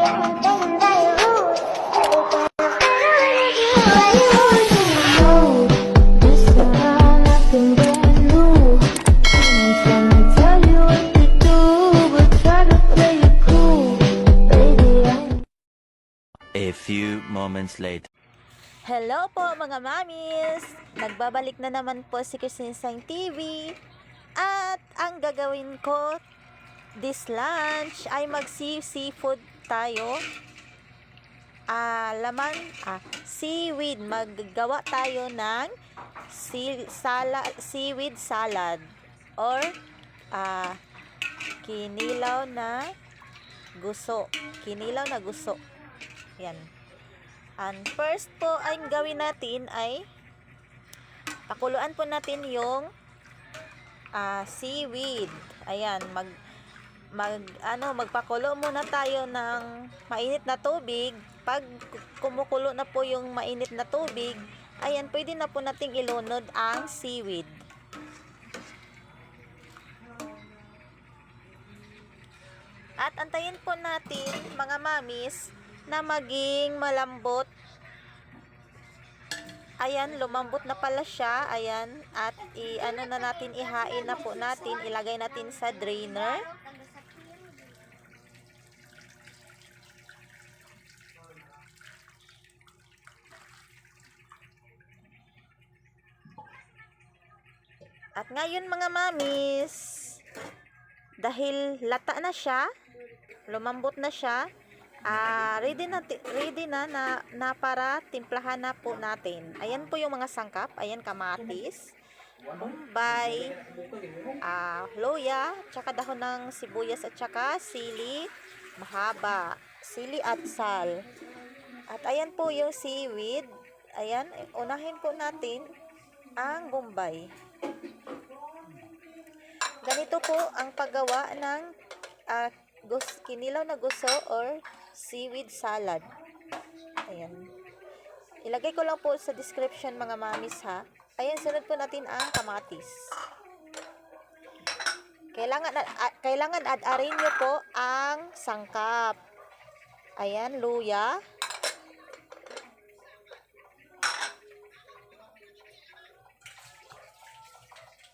A few moments later. Hello po mga mamis! Nagbabalik na naman po si Christine Sang TV. At ang gagawin ko this lunch ay mag-seafood tayo. Seaweed. Maggawa tayo ng seaweed salad or kinilaw na guso. Yan. And first po ay gawin natin ay pakuluan po natin yung seaweed. Ayan, magpakulo muna tayo ng mainit na tubig. Pag kumukulo na po yung mainit na tubig, ayan, pwede na po nating ilunod ang seaweed. At antayin po natin mga mamis na maging malambot. Ayan, lumambot na pala siya. Ayan, at ihain na po natin, ilagay natin sa drainer. At ngayon mga mamis, dahil lata na siya, lumambot na siya, ready na para timplahan na po natin. Ayan po yung mga sangkap. Ayan, kamatis, bombay, loya, tsaka dahon ng sibuyas at tsaka sili mahaba, sili at sal. At ayan po yung seaweed. Ayan, unahin po natin ang bombay. Ganito po ang paggawa ng kinilaw na guso or seaweed salad. Ayan. Ilagay ko lang po sa description mga mamis ha. Ayan, sunod po natin ang kamatis. Kailangan add-arin nyo po ang sangkap. Ayan, luya.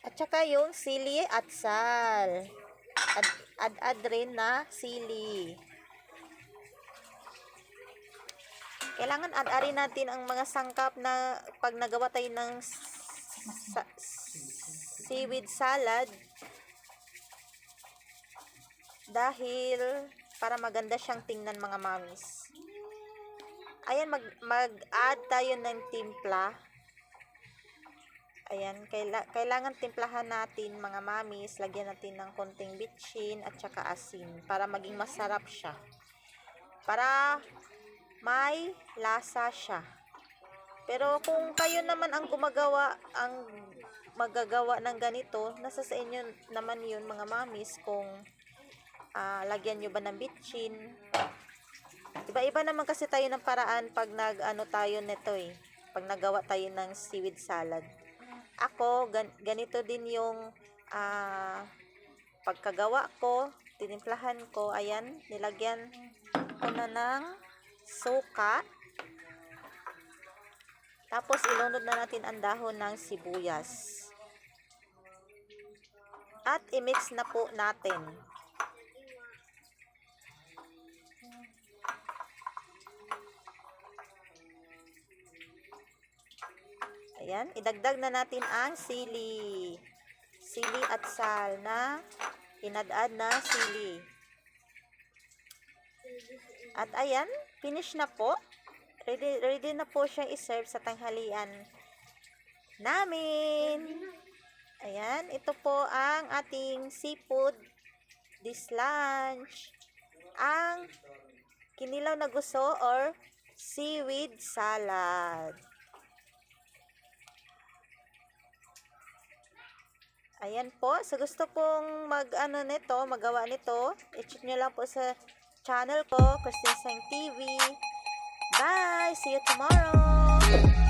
At saka yung sili at sal. Add rin na sili. Kailangan add-arin natin ang mga sangkap na pag nagawa tayo ng seaweed salad, dahil para maganda siyang tingnan mga mamis. Ayan, mag-add tayo ng timpla. Ayan, kailangan timplahan natin mga mamis, lagyan natin ng konting bitchin at saka asin para maging masarap siya. Para may lasa siya. Pero kung kayo naman ang magagawa ng ganito, nasa sa inyo naman yun mga mamis kung lagyan nyo ba ng bitchin. Iba-iba naman kasi tayo ng paraan pag tayo nito pag nagawa tayo ng seaweed salad. Ako, ganito din yung pagkagawa ko, tinimplahan ko. Ayan, nilagyan ko na ng suka. Tapos, ilunod na natin ang dahon ng sibuyas. At, i-mix na po natin. Ayan, idagdag na natin ang sili at sal na inadad na sili. At ayan, finish na po. Ready na po siyang i-serve sa tanghalian namin. Ayan, ito po ang ating seafood this lunch. Ang kinilaw na guso or seaweed salad. Ayan po, sa gusto pong magawa nito, i-check nyo lang po sa channel ko, Christine Sang TV. Bye! See you tomorrow!